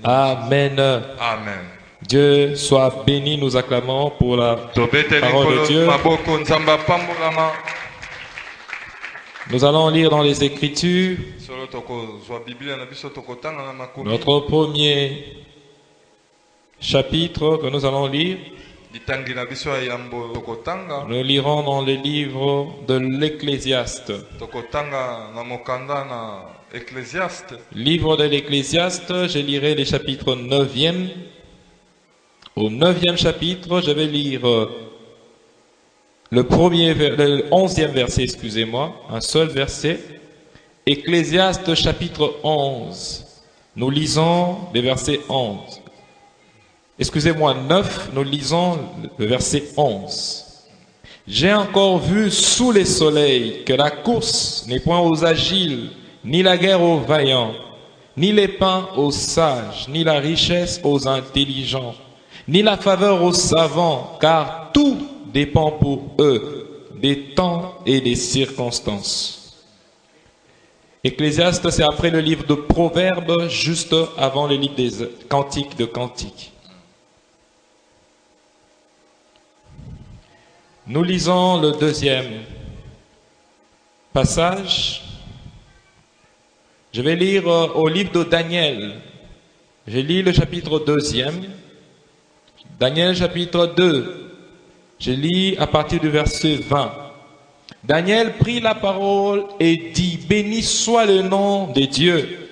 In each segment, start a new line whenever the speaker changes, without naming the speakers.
Amen.
Amen.
Dieu soit béni, nous acclamons pour la parole de Dieu. Nous allons lire dans les Écritures notre premier chapitre que nous allons lire. Nous lirons dans le livre de l'Ecclésiaste. Livre de l'Ecclésiaste, je lirai les chapitres 9e. Au 9e chapitre, je vais lire le 11e verset, excusez-moi, un seul verset. Ecclésiaste chapitre 11. Nous lisons le verset 11. Excusez-moi, 9, nous lisons le verset 11. J'ai encore vu sous les soleils que la course n'est point aux agiles, ni la guerre aux vaillants, ni les pains aux sages, ni la richesse aux intelligents, ni la faveur aux savants, car tout dépend pour eux des temps et des circonstances. Ecclésiaste, c'est après le livre de Proverbes, juste avant le livre des Cantiques de Cantiques. Nous lisons le deuxième passage. Je vais lire au livre de Daniel. Je lis le chapitre 2e. Daniel chapitre 2. Je lis à partir du verset 20. Daniel prit la parole et dit: béni soit le nom de Dieu.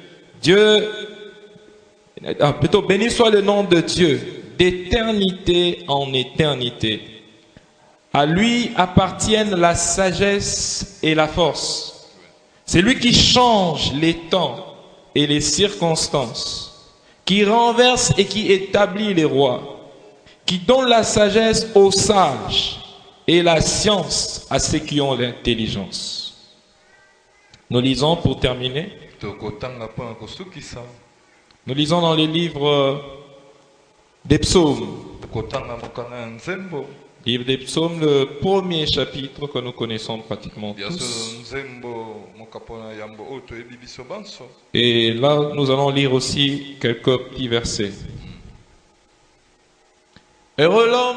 Béni soit le nom de Dieu, d'éternité en éternité. À lui appartiennent la sagesse et la force. C'est lui qui change les temps et les circonstances, qui renverse et qui établit les rois, qui donne la sagesse aux sages et la science à ceux qui ont l'intelligence. Nous lisons pour terminer. Nous lisons dans les livres des psaumes. Livre des psaumes, le premier chapitre que nous connaissons pratiquement tous. Et là, nous allons lire aussi quelques petits versets. Heureux l'homme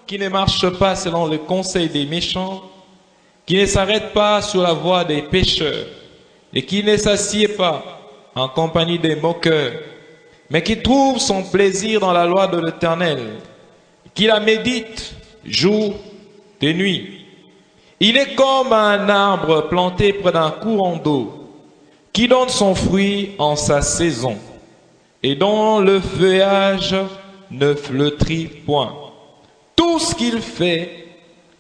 qui ne marche pas selon le conseil des méchants, qui ne s'arrête pas sur la voie des pécheurs, et qui ne s'assied pas en compagnie des moqueurs, mais qui trouve son plaisir dans la loi de l'Éternel, qui la médite jour et nuit. Il est comme un arbre planté près d'un courant d'eau, qui donne son fruit en sa saison, et dont le feuillage ne flétrit point. Tout ce qu'il fait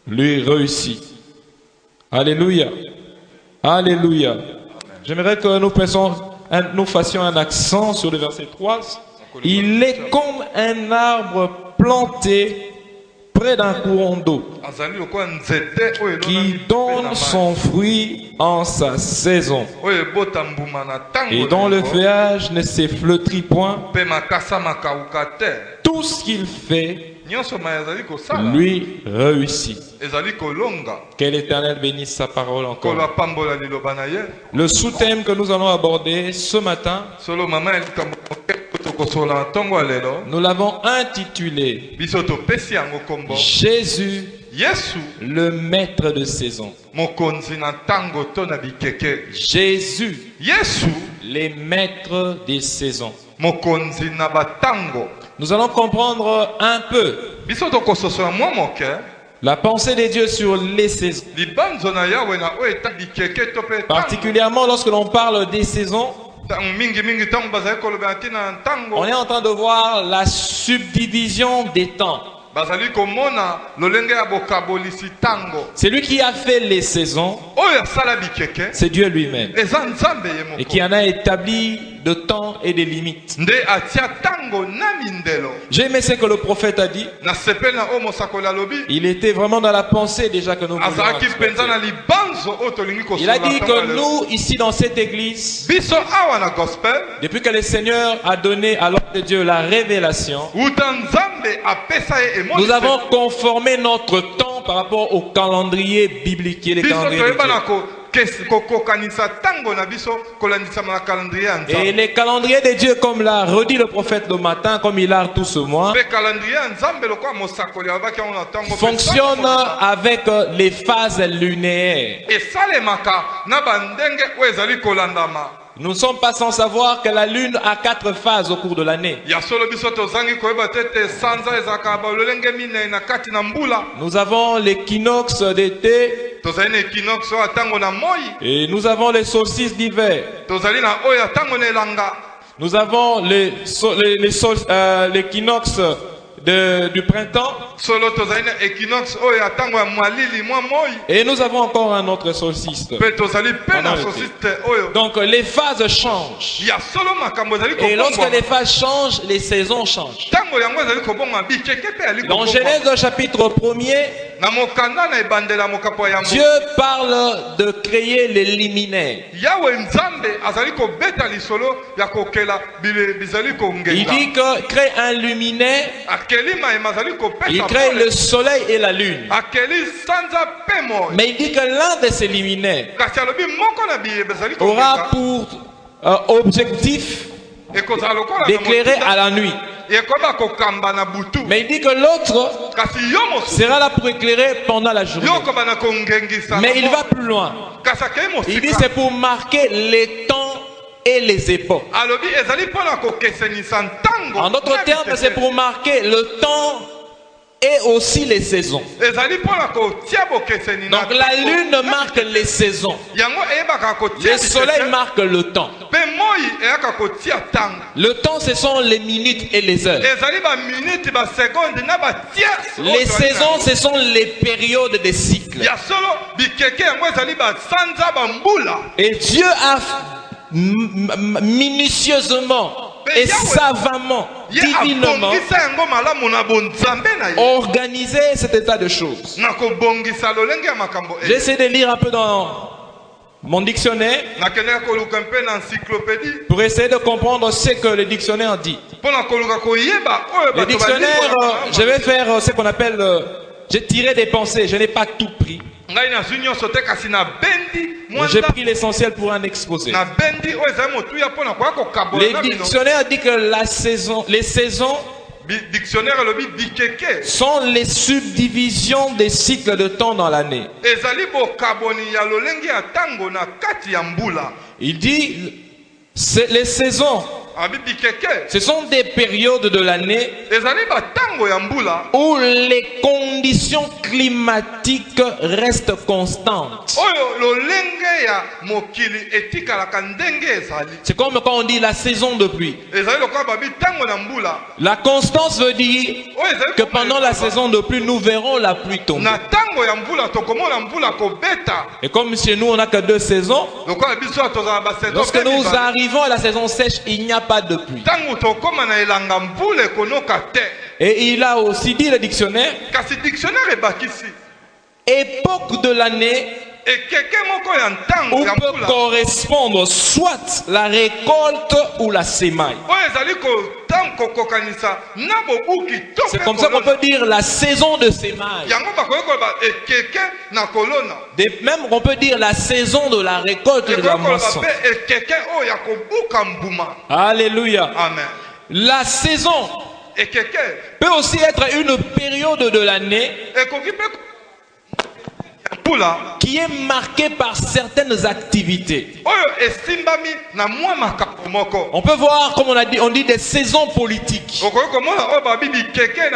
lui réussit. Alléluia. Alléluia. J'aimerais que nous fassions un accent sur le verset 3. Il est comme un arbre planté près d'un courant d'eau, qui donne son fruit en sa saison, et dont le feuillage ne se flétrit point. Tout ce qu'il fait lui réussit. Que l'Éternel bénisse sa parole encore. Le sous-thème que nous allons aborder ce matin, nous l'avons intitulé Jésus, le maître de saison. Jésus, les maîtres des saisons. Nous allons comprendre un peu la pensée de Dieu sur les saisons. Particulièrement lorsque l'on parle des saisons, on est en train de voir la subdivision des temps. C'est lui qui a fait les saisons. C'est Dieu lui-même. Et qui en a établi de temps et des limites. J'ai aimé ce que le prophète a dit. Il était vraiment dans la pensée déjà que nous voulions. Il a dit que nous, ici dans cette église, depuis que le Seigneur a donné à l'homme de Dieu la révélation, nous avons conformé notre temps par rapport au calendrier biblique et les calendriers de Dieu. Et les calendriers de Dieu, comme l'a redit le prophète le matin, comme il a tout ce mois, fonctionne avec les phases lunaires. Nous ne sommes pas sans savoir que la lune a 4 phases au cours de l'année. Nous avons l'équinoxe d'été et nous avons les solstices d'hiver. Nous avons l'équinoxe du printemps. Et nous avons encore un autre solstice. Donc les phases changent. Et lorsque les phases changent, les saisons changent. Dans Genèse chapitre 1er, Dieu parle de créer les liminaires. Il dit que crée un luminaire. Il crée le soleil et la lune. Mais il dit que l'un de ces luminaires aura pour objectif d'éclairer à la nuit. Mais il dit que l'autre sera là pour éclairer pendant la journée. Mais il va plus loin. Il dit c'est pour marquer les temps et les époques. En d'autres termes, c'est pour marquer le temps et aussi les saisons. Donc la lune marque les saisons. Le soleil marque le temps. Le temps, ce sont les minutes et les heures. Les saisons, ce sont les périodes des cycles. Et Dieu a minutieusement et savamment, divinement, organiser cet état de choses. J'essaie de lire un peu dans mon dictionnaire pour essayer de comprendre ce que le dictionnaire dit. Le dictionnaire, je vais faire ce qu'on appelle, j'ai tiré des pensées, je n'ai pas tout pris. J'ai pris l'essentiel pour un exposé. Le dictionnaire dit que les saisons sont les subdivisions des cycles de temps dans l'année. Il dit les saisons, ce sont des périodes de l'année où les conditions climatiques restent constantes. C'est comme quand on dit la saison de pluie. La constance veut dire que pendant la saison de pluie, nous verrons la pluie tomber. Et comme chez nous, on n'a que 2 saisons, lorsque nous arrivons à la saison sèche, il n'y a pas de pluie. Et il a aussi dit le dictionnaire, époque de l'année où peut correspondre soit la récolte ou la semaille. C'est comme ça qu'on peut dire la saison de semaille. Même on peut dire la saison de la récolte de la moisson. Alléluia.
Amen.
La saison peut aussi être une période de l'année qui est marquée par certaines activités. On peut voir, comme on dit des saisons politiques.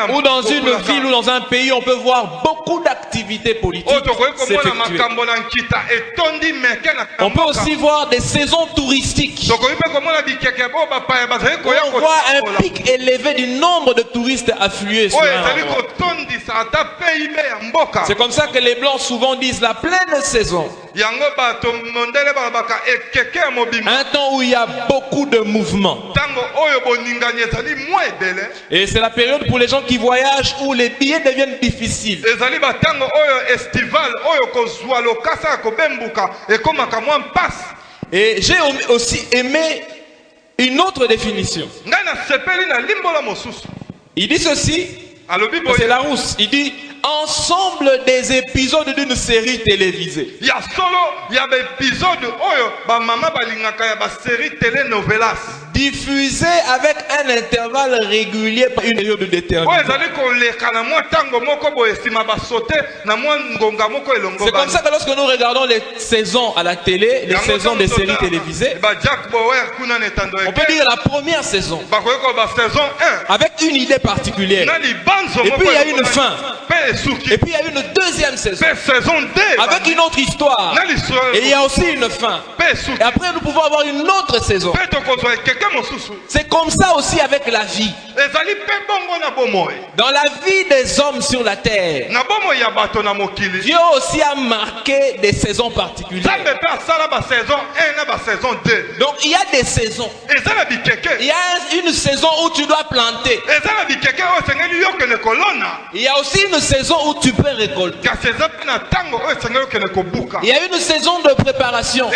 Ou dans une ville ou dans un pays, on peut voir beaucoup d'activités politiques s'effectuer. On peut aussi voir des saisons touristiques. On voit un pic élevé du nombre de touristes afflués sur un endroit. C'est comme ça que les Blancs souvent disent la pleine saison. Un temps où il y a beaucoup de mouvements. Et c'est la période pour les gens qui voyagent où les billets deviennent difficiles. Et j'ai aussi aimé une autre définition. Il dit ceci, c'est Larousse, il dit ensemble des épisodes d'une série télévisée.
Il y a solo, il y a des épisodes où maman balingaka ya ba série télénovelas
diffusée avec un intervalle régulier par une période déterminée. C'est comme ça que lorsque nous regardons les saisons à la télé, les saisons des séries télévisées, on peut dire la première saison avec une idée particulière. Et puis il y a une fin. Et puis il y a une deuxième saison avec une autre histoire. Et il y a aussi une fin. Et après nous pouvons avoir une autre saison. C'est comme ça aussi avec la vie. Dans la vie des hommes sur la terre, Dieu aussi a marqué des saisons particulières. Donc il y a des saisons. Il y a une saison où tu dois planter. Il y a aussi une saison où tu peux récolter. Il y a une saison de préparation.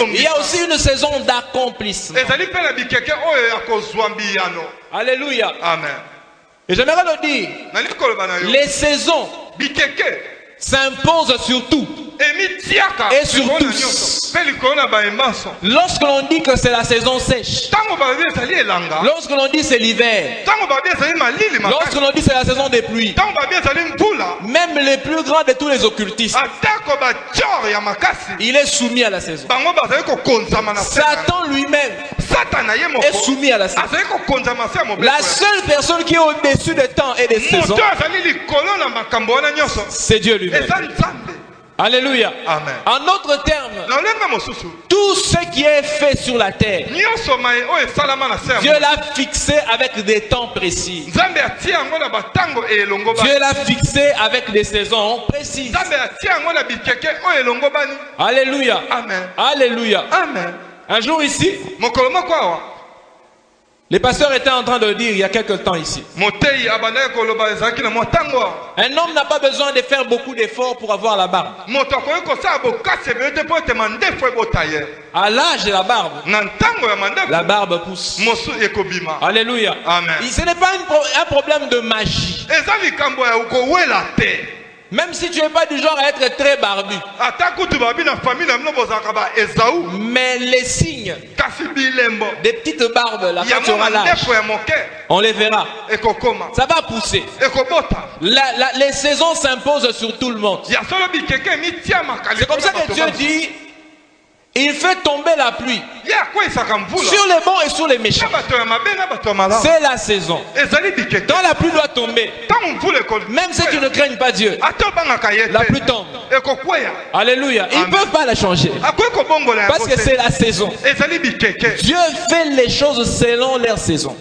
Il y a aussi une saison d'accomplissement. Alléluia.
Amen.
Et j'aimerais le dire, les saisons s'imposent sur tout et sur tous. Lorsque l'on dit que c'est la saison sèche, lorsque l'on dit c'est l'hiver, lorsque l'on dit c'est la saison des pluies, même les plus grands de tous les occultistes, il est soumis à la saison. Satan lui-même est soumis à la saison. La seule personne qui est au-dessus des temps et des saisons, c'est Dieu lui-même. Alléluia.
Amen.
En d'autres termes, tout ce qui est fait sur la terre, Dieu l'a fixé avec des temps précis. Dieu l'a fixé avec des saisons précises. Alléluia.
Amen.
Alléluia.
Amen.
Un jour ici, les pasteurs étaient en train de dire il y a quelque temps ici, un homme n'a pas besoin de faire beaucoup d'efforts pour avoir la barbe. À l'âge de la barbe pousse. Alléluia.
Amen.
Ce n'est pas un problème de magie. Même si tu n'es pas du genre à être très barbu. Mais les signes des petites barbes là, quand tu auras l'âge, on les verra. Ça va pousser. Les saisons s'imposent sur tout le monde. C'est comme ça que Dieu dit, il fait tomber la pluie sur les bons et sur les méchants. C'est la saison. Quand la pluie doit tomber, même ceux qui ne craignent pas Dieu, la pluie tombe. Alléluia. Ils ne peuvent pas la changer. Parce que c'est la saison. Dieu fait les choses selon leur saison.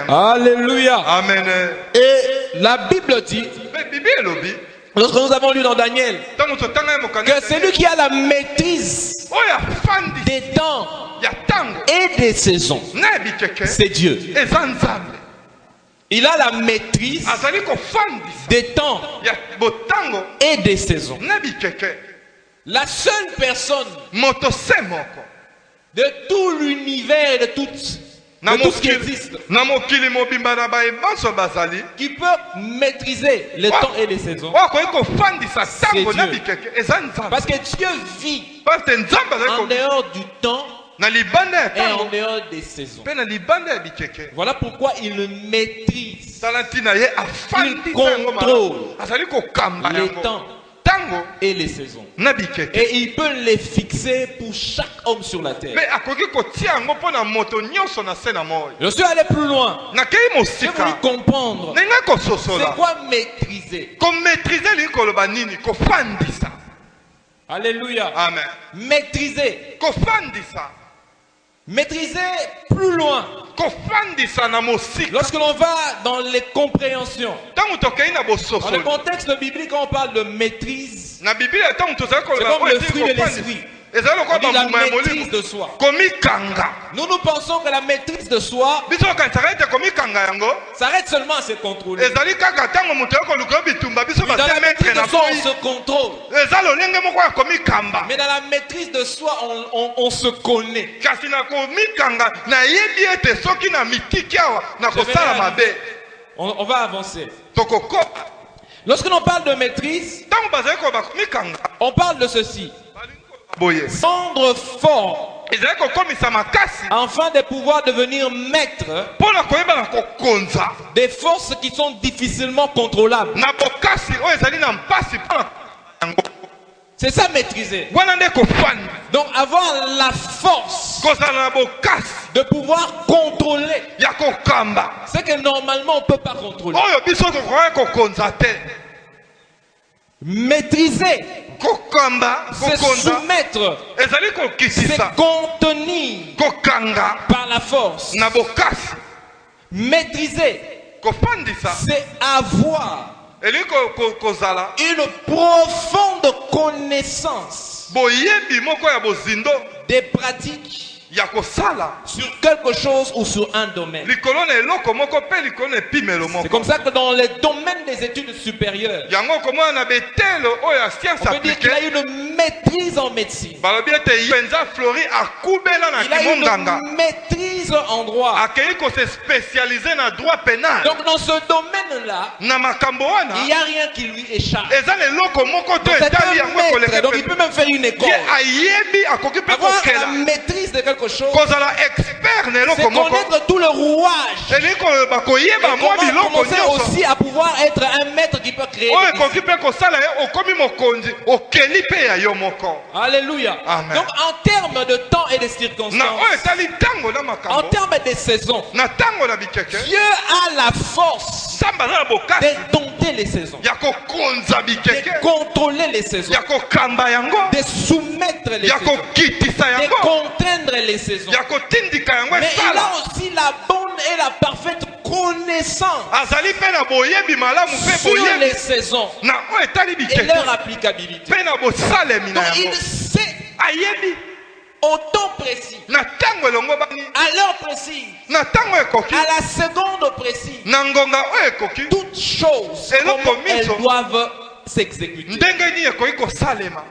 Alléluia.
Amen.
Et la Bible dit, lorsque nous avons lu dans Daniel, que celui qui a la maîtrise des temps et des saisons, c'est Dieu. Il a la maîtrise des temps et des saisons. La seule personne de tout l'univers et de tout ce qui existe qui peut maîtriser les temps et les saisons, c'est Dieu. Parce que Dieu vit en dehors du temps et en dehors des saisons. Voilà pourquoi il maîtrise, il contrôle les temps et les saisons. Et il peut les fixer pour chaque homme sur la terre. Je suis allé plus loin. J'ai voulu comprendre c'est quoi maîtriser. Alléluia.
Amen.
Maîtriser. Maîtriser plus loin. Lorsque l'on va dans les compréhensions, dans le contexte biblique, quand on parle de maîtrise, c'est comme le fruit de l'esprit. On dit la maîtrise de soi. Nous pensons que la maîtrise de soi s'arrête seulement à se contrôler. Oui, dans la maîtrise de soi, on se contrôle. Mais dans la maîtrise de soi, on se connaît. On va avancer.
tokoko
Lorsque l'on parle de maîtrise,
ntango bazali komikanga
on parle de ceci.
boye
Rendre fort
ezali kokomisa makasi
afin de pouvoir devenir maître
mpona koyeba na kokonza
des forces qui sont difficilement contrôlables.
na bokasi oyo ezali na mpasi mpona yango
C'est ça maîtriser.
wana nde kofanda
Donc avoir la force
kozala na bokasi
de pouvoir contrôler
ya kokamba
ce que normalement on ne peut pas contrôler.
oyo biso tokoki kokonza te
Maîtriser,
kokamba
c'est
kokonza
soumettre,
ezali
c'est
kokitisa
contenir
kokanga
par la force.
na bokasi
Maîtriser,
kofandisa
c'est avoir
elingi kozala
une profonde connaissance
boyebi moko ya bozindo
des pratiques
ya kosala
sur quelque chose ou sur un domaine.
likolo na eloko moko mpe likolo na epimelo
C'est
moko
comme ça que dans les domaines des études supérieures,
yango komona na betelo oyo ya science
on peut dire qu'il a
appliquée
une maîtrise en médecine.
balobi ete mpenza flori akubela na
Il a
kimonganga
une maîtrise en droit.
akei kose spécialiser na droit pénal
Donc dans ce domaine-là,
na makambo
il
wana
n'y a rien qui lui échappe.
eza na eloko moko to
Donc c'est
etali
un
yango
maître,
ekoleka
donc il peut même faire une école.
ye ayebi akoki mpe
Avoir la
kokela
maîtrise de quelque chose,
kozala expert na
c'est
eloko moko
connaître tout le rouage.
elingi koloba
Et
koyeba mwa
comment
biloko
commencer
nyonso
aussi à pouvoir être un maître qui peut créer.
oyo
des
ekoki mpe kosala ye okomi mokonzi okeli mpe ya yo moko
Alléluia.
Amen.
Donc en termes de temps et de
na
circonstances,
oyo etali ntango na
en
makambo
termes de saisons,
na ntango na bikeke
Dieu a la force
nzambe aza na bokasi
de dompter les saisons,
ya kokonza bikeke
de contrôler les saisons,
ya kokamba yango
de soumettre les
ya
saisons,
kokitisa
de
yango
contraindre les saisons.
ya kotindika yango
Mais il
esala
a aussi la bonne et la parfaite connaissance
azali mpe na boyebi malamu mpe
sur
boyebi
les saisons
na oyo etali
et
bikeke
leur applicabilité.
mpe na bosalemi na
Donc
yango
il sait
ayebi
au temps précis,
na ntango elongo bani
à l'heure précise,
na ntango ekoki
à la seconde précise,
na ngonga oyo ekoki
toutes choses,
Et le
comment elles
commiso.
doivent s'exécuter.
ndenge nini ekoki kosalema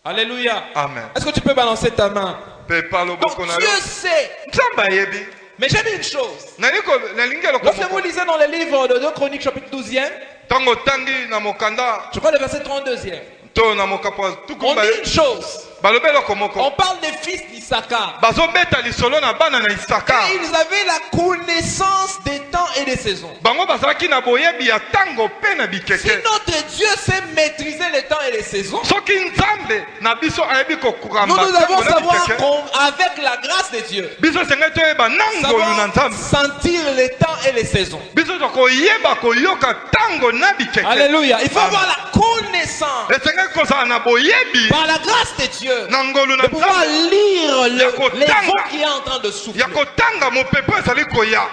Alléluia.
amen
Est-ce que tu peux balancer ta main?
mpe pa loboko
Donc
na
Dieu
yo
sait.
nzambe ayebi
Mais j'ai dit une chose.
nalingi eloko
Lorsque vous
moko
lisez dans le livre de 2 Chroniques chapitre 12e,
ntango otangi na mokanda
je crois le verset 32e,
to na mokapo
on
tukumba
dit une chose.
balobi eloko
On
moko
parle des fils d'Issachar.
bazobeta lisolo na bana na isaka
Et ils avaient la connaissance des temps et des saisons.
bango bazalaki na boyebi ya ntango mpe na
Si
bikeke
notre Dieu sait maîtriser les temps et les saisons,
soki nzambe na biso ayebi
nous
kokukamba
devons
ntango na
savoir
bikeke
qu'avec la grâce de Dieu,
biso esengeli toyeba nangolu na
savoir
nzambe
sentir les temps et les saisons.
biso tokoyeba koyoka ntango na bikeke
Alléluia. Il faut
Amen.
avoir la connaissance
esengeli kozala na boyebi
par la grâce de Dieu
na ngolu na
de pouvoir
nzambe
lire les
Yakotanga.
vents qui est en train de souffler,
ya kotanga mopepe ezali koya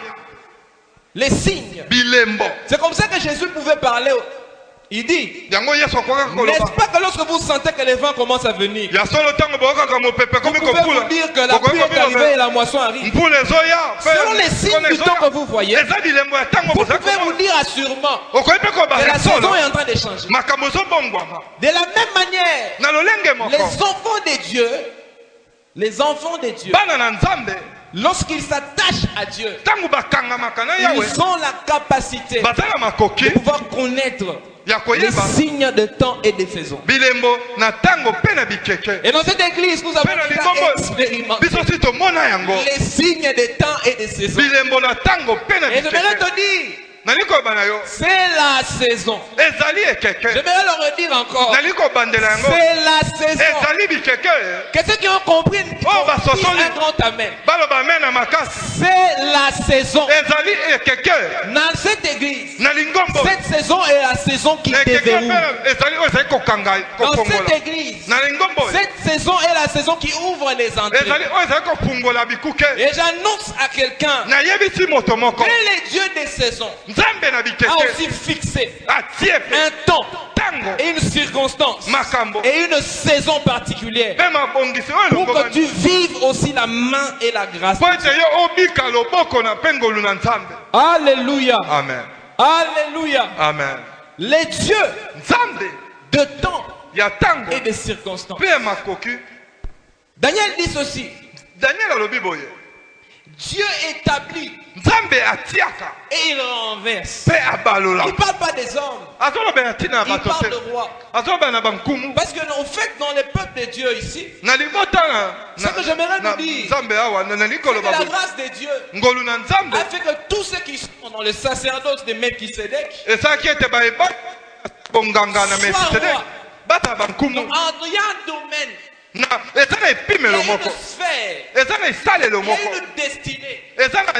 les signes.
bilembo
C'est comme ça que Jésus pouvait parler. Il dit,
yango yesu akwaka
n'est-ce
koloba
pas que lorsque vous sentez que les vents commencent à venir,
ya solo ntango bokokaka mopepe
vous
komi
pouvez
kopula
vous dire que la pluie est arrivée et la moisson arrive.
mpula ezoya
Selon les signes du temps que vous voyez,
eza bilembo ya ntango
vous
bozali
pouvez vous
komona
dire assurément
okoki mpe
que
kobaka
la saison
solo
est en train de changer.
makambo ezobongwama
De la même manière,
na lolenge
les
moko
enfants de Dieu, les enfants de Dieu,
bana na nzambe
lorsqu'ils s'attachent à Dieu,
ntango bakangamaka na yawe
ils ont la capacité
baza na makoki
de pouvoir connaître
ya
les
koyeba
signes de temps et de saison.
bilembo na ntango mpe na bikeke
Et dans cette église, nous avons
mpe na
déjà
likombo
expérimenté
biso si tomona yango
les signes de temps et de saison.
bilembo na ntango mpe na
Et j'aimerais
bikeke
te dire,
nali koyeba na yo
c'est la saison.
ezali ekeke
J'aimerais le redire encore.
nali kobandela yango
C'est la saison.
ezali bikeke
Que ceux qui ont compris,
Oh, bah,
disent
sosoli.
un grand amen.
baloba me na makasi
C'est la saison.
ezali ekeke
Dans cette église,
na lingombo
cette saison est la saison qui
ekeke
déverrouille.
mpe ezali oyo ezali kokanga
Dans cette
kofongola
église,
na lingombo
cette saison est la saison qui ouvre les entrées.
ezali oyo ezali kofungola bikuke
Et j'annonce à quelqu'un
nayebisi moto moko
que le Dieu des saisons
nzambe na
a
bikeke
aussi fixé
atie mpe
un temps
ntango
et une circonstance
makambo
et une saison particulière
mpe mabongisi oyo
pour que
elongobani
tu vives aussi la main et la grâce.
po ete yo obika loboko na mpe ngolu na nzambe
Alléluia.
amen
Alléluia.
amen
Les dieux
nzambe
de temps
ya ntango
et de circonstances.
mpe ya makoki
Daniel dit ceci.
daniel alobi boye
Dieu établit
Nzambe atiaka
et il renverse.
pe abalola.
Il ne parle pas des hommes,
Azoloba na tina
il
bato
parle
te.
de roi.
Azoloba na bankumu.
Parce que en fait, dans les peuples de Dieu ici,
Na libota
ce que j'aimerais vous dire,
Nzambe awa na
c'est
likolo
que la
babo.
grâce de Dieu
Ngolu na Nzambe.
a fait que tous ceux qui sont dans le sacerdoce de Melchisedec,
Ezaki ete baeba bonganga na Melkisedek. Bata bankumu.
il y a un domaine,
Na ezana
il y
epimelo
a une
moko.
sphère,
Ezana esalelo
il y a
moko.
une destinée
Ezana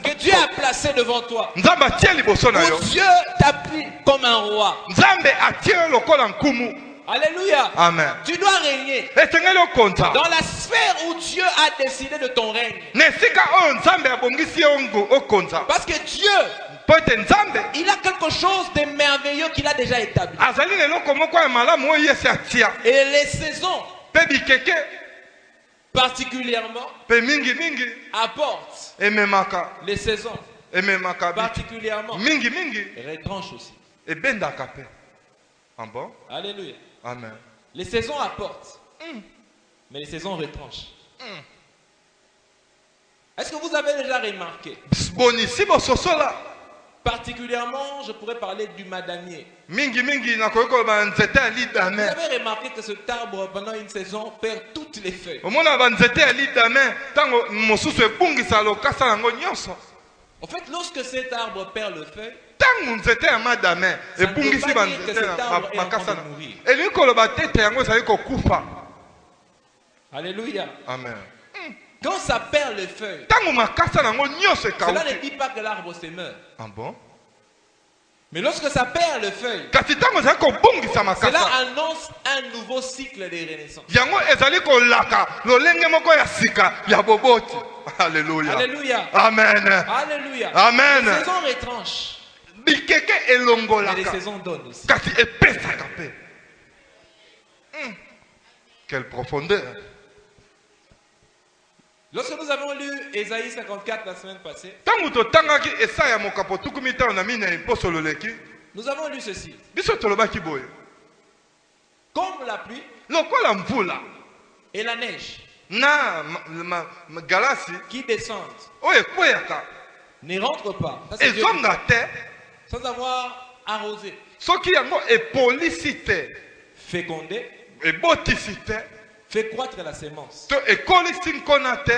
que Dieu a placée devant toi.
Nzambe atie liboso na yo.
Où Dieu t'appuie comme un roi.
Nzambe atie lokola nkumu.
Alléluia.
Amen.
Tu dois régner
Esengeli okonza.
dans la sphère où Dieu a décidé de ton règne.
Na esika oyo Nzambe abongisi yo okonza.
Parce que Dieu,
Po ete Nzambe
il a quelque chose de merveilleux qu'il a déjà établi.
azali na eloko moko ya malamu oyo Yesu atia.
Et les saisons,
Pe bikeke
particulièrement,
pe mingi
apportent.
ememaka
Les saisons, particulièrement,
mingi
retranchent aussi.
ebendaka pe. Ah bon?
Alléluia.
Amen.
Les saisons apportent, mais les saisons retranchent. Est-ce que vous avez déjà remarqué?
Bonisi bososola
Particulièrement, je pourrais parler du madamier.
mingi nakoki koloba nzete ya
Vous
lidame.
avez remarqué que cet arbre, pendant une saison, perd toutes les feuilles.
Omona banzete ya lidame ntango mosusu ebungisa lokasa yango nyonso.
En fait, lorsque cet arbre perd le feuille,
Ntango nzete ya madame
Ça ne
ebungisi
veut pas dire
banzete
que cet
na
arbre est en
makasa
train
na
de mourir.
elingi koloba tete yango ezali kokufa.
alléluia.
Amen.
Quand ça perd le feuille,
Ntango makasa nango nyonso
cela ne
ekauki.
dit pas que l'arbre se meurt.
Ah bon?
Mais lorsque ça perd le feuille,
Kasi ntango ezali kobungisa
cela
makasa
annonce un nouveau cycle de renaissance.
yango ezali kolaka lolenge moko ya sika ya boboti. Alléluia.
Alléluia.
Amen.
Alléluia.
Amen.
Les saisons retranchent,
Bikeke
mais les
elongolaka
saisons donnent aussi.
kasi epesaka pe. Quelle profondeur.
Lorsque nous avons lu Ésaïe 54 la semaine passée,
Ntango totangaki Esaya mokapo tuku mitano na minei poso loleki
nous avons lu ceci.
biso tolobaki boye
Comme la pluie
lokola mvula
et la neige
na galasi
qui descendent
oyo ekweyaka
ne rentrent pas, ça, c'est Dieu qui
ezonga te
dit, sans avoir arrosé,
soki yango epolisi te
fécondé,
ebotisi te
fait croître la sémence,
to ekolisi nkona te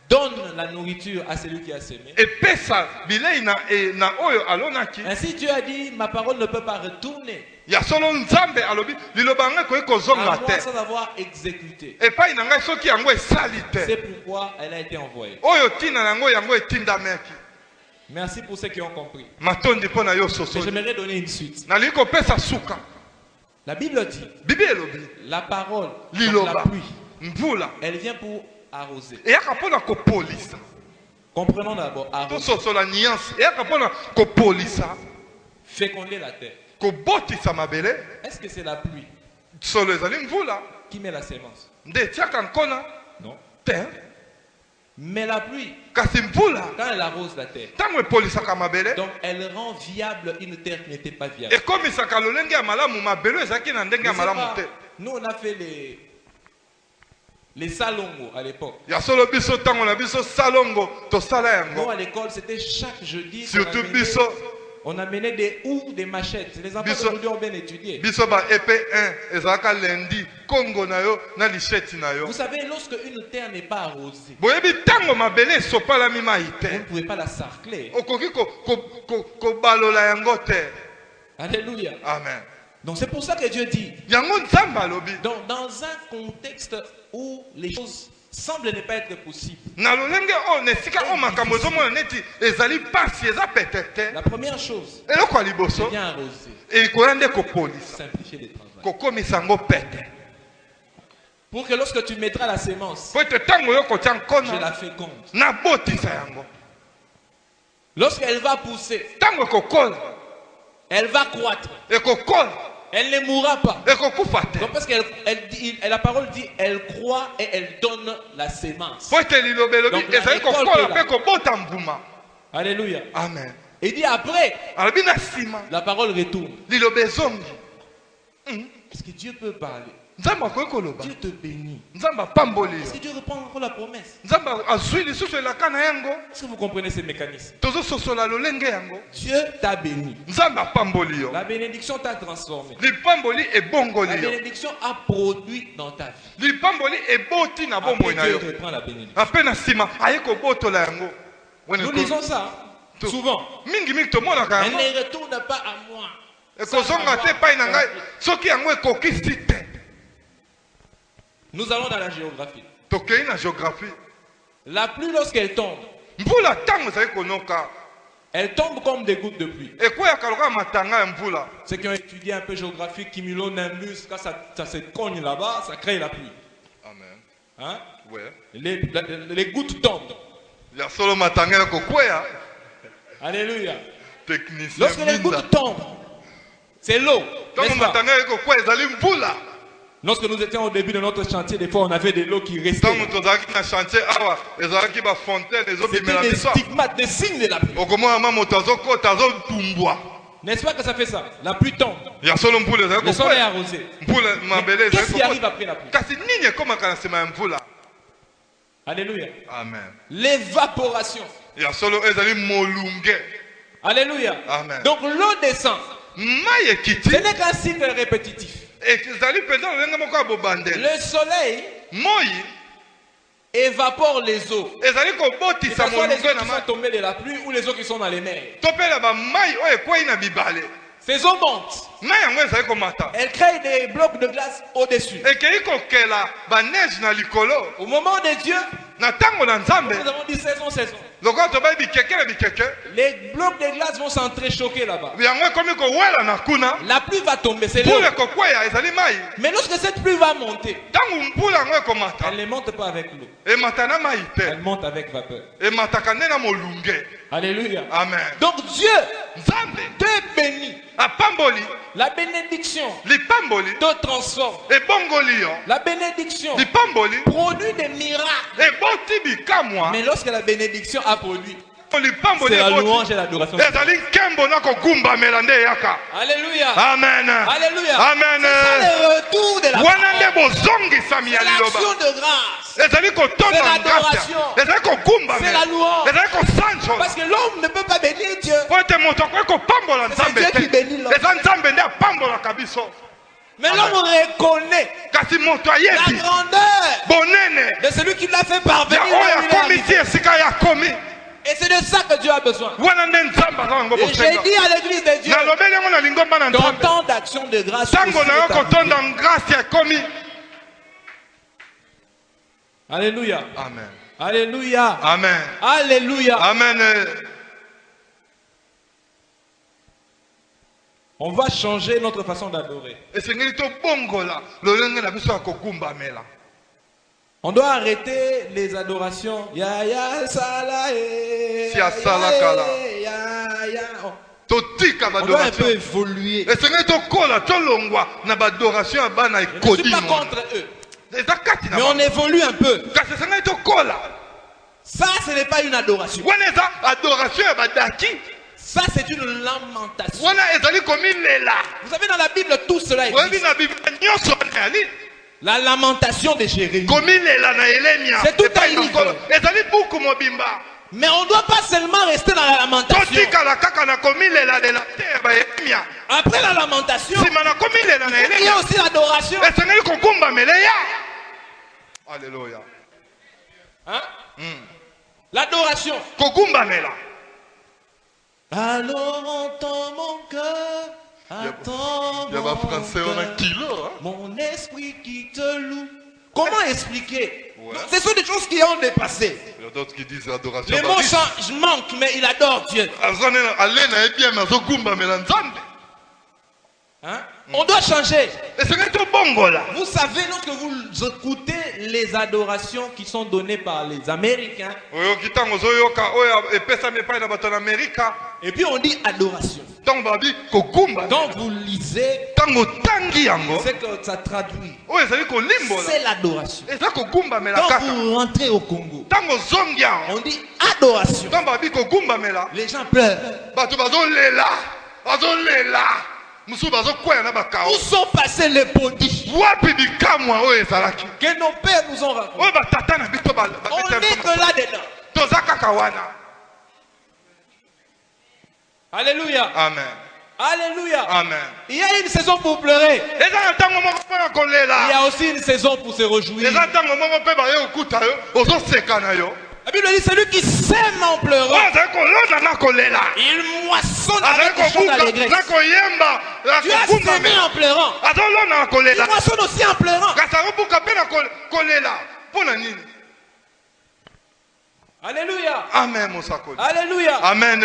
donne la nourriture à celui qui a semé.
epesa bilei na oyo alonaki.
Ainsi Dieu a dit, ma parole ne peut pas retourner
Ya solo Nzambe alobi liloba ngai koki kozonga
à moi
te
sans avoir exécuté.
epai na ngai soki yango esali
C'est
te
pourquoi elle a été envoyée.
oyo ntina na yango etindameki.
Merci pour ceux qui ont compris.
Matondi mpo na yo
Mais
sosoli
j'aimerais donner une suite.
nalingi kopesa suka.
La Bible dit,
Bibi elobi
la parole, comme
liloba
la pluie,
mvula
elle vient pour arroser.
eyaka mpona kopolisa.
Comprenons d'abord, arroser,
tososola nuance eyaka mpona kopolisa
féconder la terre.
kobotisa mabele.
Est-ce que c'est la pluie
Solo ezali mvula
qui met la sémence?
nde etiaka nkona
Non.
te
Mais la pluie,
kasi mvula
quand elle arrose la terre,
ntango epolisaka mabele
donc elle rend viable une terre qui n'était pas viable.
ekomisaka lolenge ya malamu mabele ezalaki na ndenge ya
Je sais
malamu
pas,
te.
nous on a fait les salongos à l'époque.
Ya solo biso ntango na biso salongo tosala
Nous
yango
à l'école c'était chaque jeudi
surtout biso
on amenait des houes, des machettes. Les enfants
Biso-
d'aujourd'hui ont bien étudié.
biso ba EP1 ezalaka lendi kongo na yo na lisheti na yo.
Vous savez, lorsque une terre n'est pas arrosée,
boyebi ntango mabele esopalami mai
vous
te
ne pouvez pas la sarcler.
okoki kobalola yango te.
Alléluia.
Amen.
Donc c'est pour ça que Dieu dit,
Yango Nzambe alobi
donc, dans un contexte où les choses semblent ne pas être possibles,
na lolenge oyo na esika oyo makambo ezomona neti ezali pasi eza pete te
la première chose,
eloko ya
c'est
liboso
bien arroser,
ekoya nde kopolisa
simplifier le travail.
kokomisa yango pete
Pour que lorsque tu mettras la sémence,
po ete ntango yo kotia
je
nkona
la féconde.
nabotisa yango
Lorsqu'elle va pousser,
ntango ekokola
elle va croître.
ekokola
Elle ne mourra pas.
ekokufa te
Donc parce la parole dit, elle croît et elle donne la sémence.
po ete liloba elobi
Donc, la
ezali
récolte
kokola
est là.
mpe kobota mbuma.
Alléluia.
Amen.
Et il dit après,
alobi na nsima
la parole retourne.
liloba ezongi.
Est-ce que Dieu peut parler?
Nzamba akoki koloba.
Dieu te bénit.
Nzamba apamboli
Est-ce
yo.
que Dieu reprend encore la promesse?
Nzamba azwi lisusu elaka na yango.
Est-ce que vous comprenez ces mécanismes?
Tozososola lolenge yango.
Dieu t'a béni.
Nzamba apamboli yo.
La bénédiction t'a transformé.
Lipamboli
La
ebongoli yo.
bénédiction a produit dans ta vie.
Lipamboli eboti na
Après,
bomoi na
Dieu
yo.
reprend la bénédiction.
Ape na nsima aye kobotola yango.
Nous lisons ça souvent.
Mingi tomonaka
Elle
yango.
ne retourne pas à moi.
Ekozonga te epai na ngai soki yango ekokisi te.
Nous allons dans la géographie.
Tokei na géographie.
La pluie, lorsqu'elle tombe,
Mbula ntango ezali konoka
elle tombe comme des gouttes de pluie.
ekweyaka lokola matanga ya mbula.
Ceux qui ont étudié un peu géographie, cumulonimbus, quand ça se cogne là-bas, ça crée la pluie.
Amen.
Hein?
Ouais.
Les gouttes tombent.
Ya solo matanga ya kokweya.
Alléluia.
Technicien
Lorsque les
minda.
gouttes tombent, c'est l'eau.
Ntango
N'est-ce pas?
matanga ya kokweya ezali mbula.
Lorsque nous étions au début de notre chantier, des fois on avait de l'eau qui restait.
Ntango tozalaki na chantier awa ezalaki bafontaine
C'était
ezobimela
des
biso.
stigmates, des signes de la pluie.
Okomona mama moto azokota azotumbwa.
N'est-ce pas que ça fait ça? La pluie tombe.
Ya solo mbula ezali
Le soleil est
kokweya.
arrosé.
Mbula mabele
Mais
ezali
qu'est-ce qui
kokweya.
arrive après la pluie?
Kasi nini ekomaka na nsima ya mvula?
Alléluia.
Amen.
L'évaporation.
Ya solo ezali molunge.
Alléluia.
Amen.
Donc l'eau descend.
Mai ekiti.
Ce n'est qu'un cycle répétitif.
ezali mpenza lolenge moko ya bobandeli.
Le soleil
Moi
évapore les eaux.
ezali
Que
kobotisa
ce soit les eaux
molunge
qui
na
sont
mai.
tombées de la pluie ou les eaux qui sont dans les mers.
To mpe na bamai oyo ekwei na bibale.
Ces eaux montent.
Mai yango ezali komata.
Elles créent des blocs de glace au-dessus.
Ekei kokela baneige na likolo.
Au moment de Dieu,
Na ntango na nzambe
nous avons dit saison, saison.
lokola tobai bikeke na bikeke
Les blocs de glace vont s'entrechoquer là-bas.
yango ekomi kowela na kuna.
La pluie va tomber, c'est l'eau.
Mpula ekokweya ezali mai.
Mais lorsque cette pluie va monter,
Ntango mpula yango ekomata
elle ne monte pas avec l'eau.
emata na mai te.
Elle monte avec vapeur.
Emataka nde na molunge.
Alléluia.
Amen.
Donc Dieu
Nzambe
te bénit.
apamboli
La bénédiction
lipamboli
te transforme.
ebongoli yo.
La bénédiction
Lipamboli
produit des miracles.
eboti bikamwa.
Mais lorsque la bénédiction a produit,
Lipamboli
c'est la
eboti
louange et l'adoration.
ezali nkembo na kogumbamela nde eyaka.
Alléluia.
Amen.
Alléluia.
Amen.
C'est ça le retour de la
wana nde
parole.
bozongisami ya
C'est
liloba.
l'action de grâce.
ezali kotonda
C'est
gracia
l'adoration.
ezali kogumbamela
C'est la louange.
ezali kosanjola
Parce que l'homme ne peut pas bénir Dieu.
po ete moto akoki kopambola
C'est
nzambe
Dieu
te
qui bénit l'homme.
eza nzambe nde apambolaka biso.
Mais l'homme reconnaît
kasi moto
la
ayebi
grandeur
bonene
de celui qui l'a fait
ya
parvenir
oyo
là où il est
akomi
arrivé.
ti esika ya akomi.
Et c'est de ça que Dieu a besoin.
wana nde nzambe aza yango
Et j'ai
bosenga.
dit à l'église de Dieu,
nalobeli yango na lingomba na
ton
nzambe
temps d'action de grâce.
ntango
aussi
na yo
est arrivé.
kotonda gracia ekomi.
Alléluia.
Amen.
Alléluia.
Amen.
Alléluia.
Amen.
On va changer notre façon d'adorer.
esengeli tobongola lolenge na biso ya kogumbamela.
On doit arrêter les adorations. Ya ya sala e.
Si asala kala.
Ya ya.
totika
On doit un peu
badoration
évoluer.
esengeli tokola tolongwa na badoration ya bana
Je ne suis
ekodi
pas
mono.
contre eux.
eza kati na
Mais on
bango.
évolue un peu.
kasi esengeli tokola
Ça, ce n'est pas une adoration.
wana eza adoration ya badaki
Ça, c'est une lamentation.
wana ezali komilela.
Vous savez, dans la Bible, tout cela
oyebi
existe.
na biblia nyonso wana yali
La lamentation de Jérémie.
komilela na Yeremia
C'est tout
epai
un
na
livre.
Nkolo. ezali buku mobimba
Mais on ne doit pas seulement rester dans la lamentation.
totikala kaka na komilelela te ya bayeremia.
Après la lamentation,
nsima na komilela na
il y a
Yeremia
aussi l'adoration.
esengeli kogumbamela ya. Alléluia.
Hein? L'adoration.
kogumbamela.
Alors entends mon cœur, attends
ya
mon
bafrançais wana
cœur,
kilo
mon esprit qui te loue. Comment expliquer?
Ouais.
Ce sont des choses qui ont dépassé.
il y a d'autres qui disent adoration
Les mots manquent, mais il adore Dieu.
ale na yebi ame azogumbamela nzambe.
Hein? On doit changer.
esengeli tobongola.
Vous savez, lorsque vous écoutez les adorations qui sont données par les Américains,
oyoki ntango ozoyoka oyo epesami epai na bato na amerika
et puis on dit adoration.
ntango babi kogumba
Quand vous lisez,
ntango otangi yango
c'est que ça traduit.
oyo ezali kolimbola
C'est l'adoration.
eza kogumbamela
Quand
kaka
vous rentrez au Congo,
ntango ozongi yango
on dit adoration.
ntango babi kogumbamela
Les gens pleurent.
bato bazolela mosusu bazokweya na bakao.
Où sont passés les bondis?
wapi bikamwa oyo ezalaki
que nos pères nous ont raconté.
oyo batata na biso
On n'est que là-dedans.
toza kaka wana.
Alléluia.
Amen.
Alléluia.
Amen.
Il y a une saison pour pleurer.
eza na ntango moko mpo na
Il y
kolela
a aussi une saison pour se réjouir.
eza ntango moko mpe baye kokuta yo ozoseka na yo
La Bible dit celui qui sème en pleurant,
oyo azali kolonda na kolela
il moissonne
azali
avec des chants
kobuka
d'allégresse.
na koyemba na
Tu as
kokumbame
semé en pleurant.
azolonda na
Il
kolela
moissonne aussi en pleurant.
kasi akobuka mpe na kolela mpo na nini.
Alléluia.
Amen mosakoli.
Alléluia.
Amen.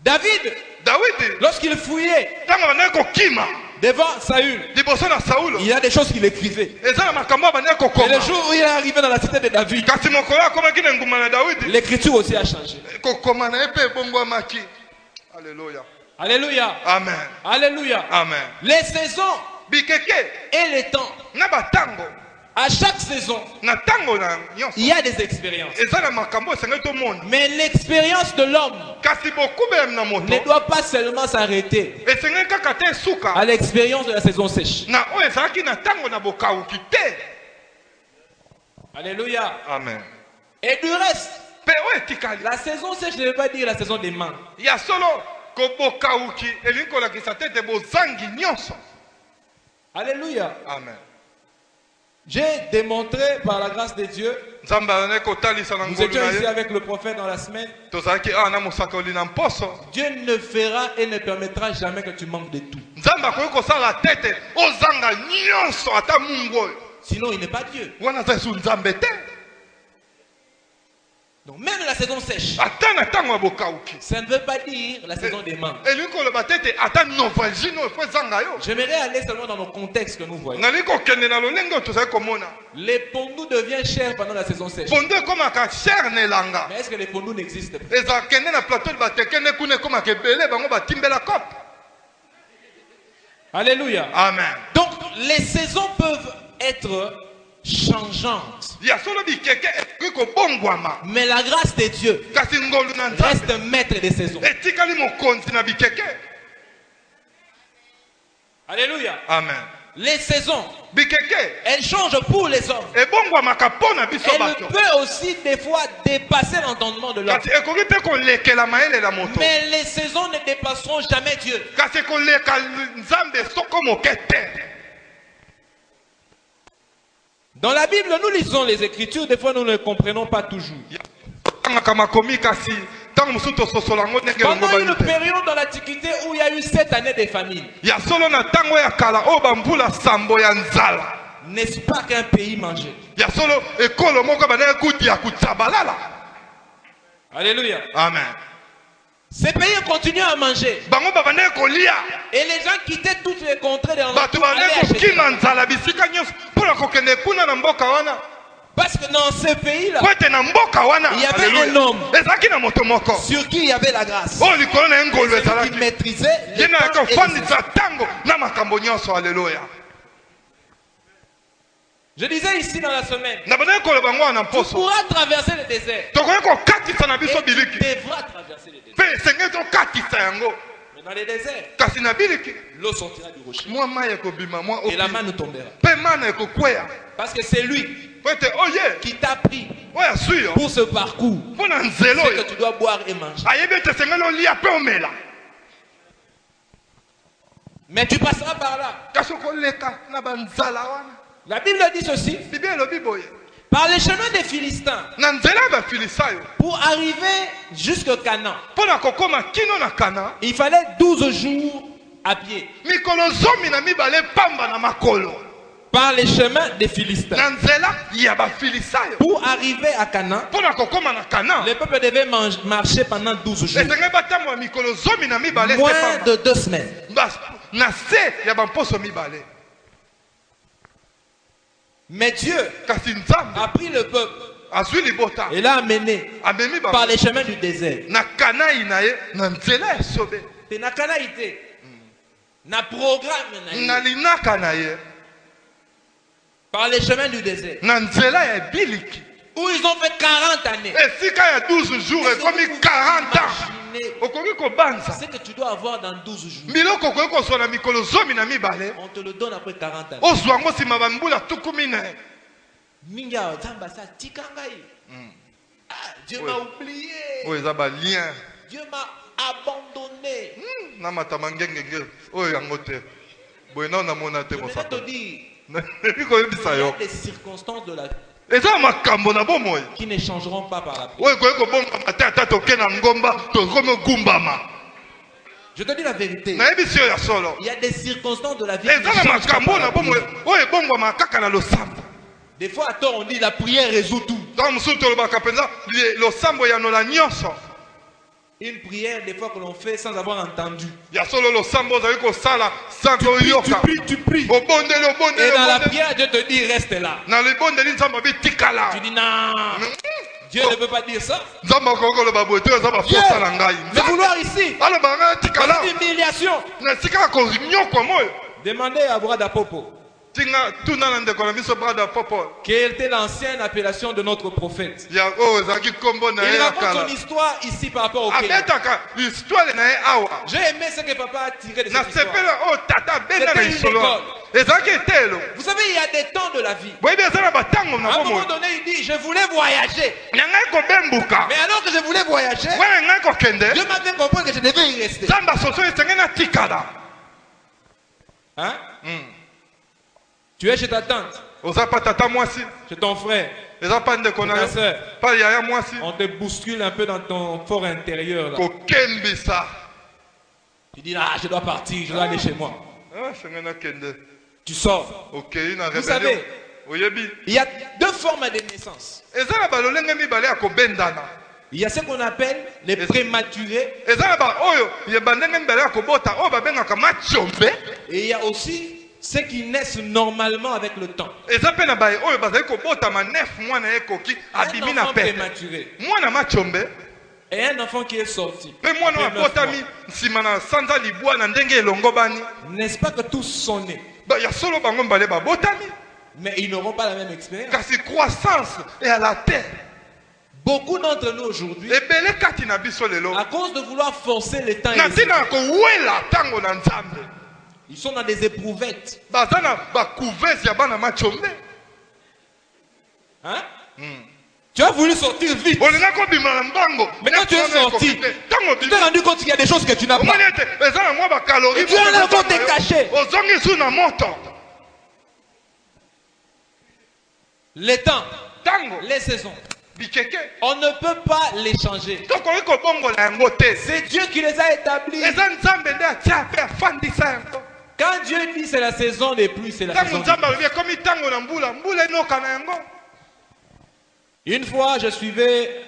David,
Dawidi
lorsqu'il fouillait
ntango bandaki kokima
devant Saül,
liboso na saulo
il y a des choses qu'il écrivait.
eza na makambo bandaki
Et
kokoma
le jour où il est arrivé dans la cité de David,
kasi mokolo akomaki na nguma na Dawidi
l'écriture aussi a changé.
kokoma na ye mpe ebongwamaki. Alléluia.
Alléluia.
Amen.
Alléluia.
Amen.
Les saisons
bikeke
et les temps.
na batango
À chaque saison,
na ntango na nyonso
il y a des expériences.
eza na makambo esengeli tomona
Mais l'expérience de l'homme
kasi bokubela na moto
ne doit pas seulement s'arrêter
esengeli kaka te esuka
à l'expérience de la saison sèche.
na oyo ezalaki na ntango na bokawuki te.
Alléluia.
Amen.
Et du reste,
mpe oyo etikali
la saison sèche ne veut pas dire la saison des mangues.
ya solo kobokawuki elingi kolakisa te ete bozangi nyonso.
Alléluia.
Amen.
J'ai démontré par la grâce de Dieu.
nzambe azali kotalisa na
Nous
ngolu
étions
na
ici
ye
avec le prophète dans la semaine.
tozalaki awa na mosakoli na mposo.
Dieu ne fera et ne permettra jamais que tu manques de tout.
nzambe akoki kosala te ete ozanga nyonso ata mungu oyo
Sinon, il n'est pas Dieu.
wana aza esu nzambe te.
Donc, même la saison sèche,
ata na ntango ya bokawuki
ça ne veut pas dire la saison des mangues.
elingi koloba te ete ata novagine oyo fo ezanga yo.
J'aimerais aller seulement dans nos contextes que nous voyons.
nalingi kokende na lolenge oyo tozali komona
Les pondous deviennent chers pendant la saison sèche.
pondo ekomaka chere na elanga
Mais est-ce que les pondous n'existent pas?
eza kende na plateau de batekende kuna ekomaka ebele bango batimbela kope.
Alléluia.
Amen.
Donc, les saisons peuvent être changeantes.
ya solo bikeke ekoki kobongwama
Mais la grâce de Dieu
kasi ngolu na nzambe
reste maître des saisons.
etikali mokonzi na bikeke.
Alléluia.
Amen.
Les saisons,
bikeke
elles changent pour les hommes.
ebongwamaka mpo na biso
Elles
bato
peuvent aussi des fois dépasser l'entendement de l'homme.
kasi ekoki mpe kolekela mayele na moto
Mais les saisons ne dépasseront jamais Dieu.
kasi koleka nzambe soko moke te.
Dans la Bible, nous lisons les Écritures, des fois nous ne les comprenons pas toujours.
tangaka makomi kasi ntango mosusu tososola yango ndenge
Pendant
elongo
une
bani te.
période dans l'Antiquité où il y a eu 7 années de famine,
ya solo na ntango ya kala oyo bambula sambo ya nzala
n'est-ce pas qu'un pays mangeait?
ya solo ekolo moko bandaki kutia kutsabalala.
Alléluia.
Amen.
Ces pays continuaient à manger.
bango babandaki kolia
Et les gens quittaient toutes les contrées de
bato
allaient
bandaki
acheter.
kokima nzala bisika nyonso mpona kokende kuna na mboka wana
Parce que dans ces pays-là,
po ete na mboka wana
il y avait
Alléluia.
un homme
ezalaki na moto moko
sur qui il y avait la grâce.
oyo likolo na ye ngolu
Celui qui
ezalaki
maîtrisait
ye
les
na yaki
temps et les
kofandisa ntango na makambo nyonso. Alleluya.
Je disais ici dans la semaine,
na bandaki koloba ngo wana
tu
mposo
pourras traverser le désert.
tokoki kokatisa na biso
Et tu
biliki
devras traverser le désert.
mpe esengeli tokatisa yango
Mais dans les déserts,
kasi na biliki
l'eau sortira du rocher.
mwa mai ekobima mwa
Et la
opi
main nous tombera.
mpe mana ekokweya
Parce que c'est lui
po ete oye
qui t'a pris
oyo asui yo
pour ce parcours.
mpo na nzela
C'est
oyo
que tu dois boire et manger.
ayebi ete esengeli olia mpe omela
Mais tu passeras par là.
kasi okoleka na banzala wana.
La Bible dit ceci.
bibi elobi boye
Par les chemins des Philistins,
na nzela ya bafilisayo
pour arriver jusqu'au Canaan,
mpo na kokóma kino na kana
il fallait 12 jours à pied.
mikolo zomi na mibale pamba na makolo
Par les chemins des Philistins.
na nzela ya bafilisayo
Pour arriver à Canaan,
mpo na kokóma na kana
le peuple devait marcher pendant 12 jours.
esengeli batambola mikolo zomi na mibale
Moins
se pamba
de 2 semaines.
na se ya bamposo mibale.
Mais Dieu
kasi nzambe
a pris le peuple
azwi libota
et l'a amené
amemi
par
bango
les chemins du désert.
na kanai na ye na nzela ya sobe
C'est na Canaan été. Na programme na
na
ye.
linaka na ye
Par les chemins du désert.
na nzela ya biliki
Où ils ont fait 40 années.
esika ya 12 jours ekomi 40 ans.
terminer
okoki kobanza
ce que tu dois avoir dans 12 jours.
biloko okoki kozwa na mikolo 12
On te le donne après 40 ans.
ozwa yango nsima bambula 14.
Minga Zamba sa tikangai. Dieu m'a oublié.
oyo eza balien
Dieu m'a abandonné.
na matama ngengenge oyo yango te boye nao namona te
Je vais
mosaka
te dire,
nayebi koyebisa
il y a
yo
des circonstances de la vie
eza makambo na bomoi
qui ne changeront pas par la prière.
oyo koki kobongama te ata toke na ngomba tokomi ogumbama
Je te dis la vérité.
nayebisi oyo ya solo
Il y a des circonstances de la vie qui ne
eza na
changent pas
makambo
par
na
la
bomoi
prière.
oyo ebongwama kaka na losambo.
Des fois, à tort, on dit la prière résout tout.
ntango mosusu tolobaka mpenza losambo eyanola nyonso.
Une prière, des fois, que l'on fait sans avoir entendu.
ya solo losambo ozali kosala sans koyoka
Tu pries.
obondeli
Et dans la
obondeli
prière, Dieu te dit, reste là.
na libondeli nzambe abi tikala
Tu dis, non, Dieu ne peut pas dire ça.
nzambe akoki koloba boye te oyo eza
Dieu,
bafosala ngai
mais vouloir ici,
alobaka ngai tikala
c'est une humiliation.
na esika ya konyokwa moyo.
Demandez à Brada Popo,
tinga tuna na ndeko na biso brada popo
quelle était l'ancienne appellation de notre prophète.
ya oyo ezalaki nkombo na ye
Il
ya
raconte son
kala
histoire ici par rapport au Kenya.
abetaka histoire na ye awa
J'ai aimé ce que papa a tiré de cette histoire.
nasepela oyo tata abenda na
C'était une
lisolo
école.
ezalaki etelo
Vous savez, il y a des temps de la vie.
boyebi eza na batango na
À un
bomoi
moment donné, il dit, je voulais voyager.
na ngai kobembuka
Mais alors que je voulais voyager,
wana ngai kokende
Dieu m'a fait comprendre que je devais y rester.
nzambe asoso esengeli natikala.
Hein? Tu es chez ta tante,
oza pa tata mwasi
chez ton frère,
eza pa ndeko na
ta
yo
soeur.
pa yaya mwasi
On te bouscule un peu dans ton fort intérieur. Là.
kokembisa
Tu dis, ah, je dois partir, je dois aller chez moi.
esengeli nakende
Tu sors.
okei na
Vous
rebellion
savez,
oyebi
il y a deux formes de naissance.
eza na balolenge mibale ya kobendana.
Il y a ce qu'on appelle les prématurés.
eza na baoyo ye bandenge mibale ya kobota oyo babengaka machombe.
Et il y a aussi ceux qui naissent normalement avec le temps.
eza mpe na baye oyo bazali kobotama 9 mwana ekoki
Un
abimi na
enfant
pete
prématuré
mwana machombe
et un enfant qui est sorti.
mpe mwana oyo
Après 9
abotami
mois.
nsima na sanza libwa na ndenge elongo bani.
N'est-ce pas que tous sont nés,
Ya solo bango mibale babotami
mais ils n'auront pas la même expérience.
kasi croissance eyala te.
Beaucoup d'entre nous aujourd'hui,
ebele kati na biso lelo
à cause de vouloir forcer le temps, et
na
les
ntina ya kowela ntango na nzambe
ils sont dans des éprouvettes.
baza na bacouvese ya bana machombe.
Hein? Tu as voulu sortir vite.
olinga kobima na mbango
Mais quand tu es sorti,
ntango
tu t'es rendu compte qu'il y a des choses que tu n'as pas.
omoni ete eza na mwa bakalori
Et tu en as encore te cacher.
ozongi su na moto
Les temps,
ntango
les saisons,
bikeke
on ne peut pas les changer.
tokoki kobongola yango te.
C'est Dieu qui les a établis.
eza nzambe nde atia mpe afandisa yango.
Quand Dieu dit c'est la saison des pluies, c'est la
ntango
saison des
nzambe alobi ekomi ntango na mbula mbula enoka na yango.
pluies. Une fois, je suivais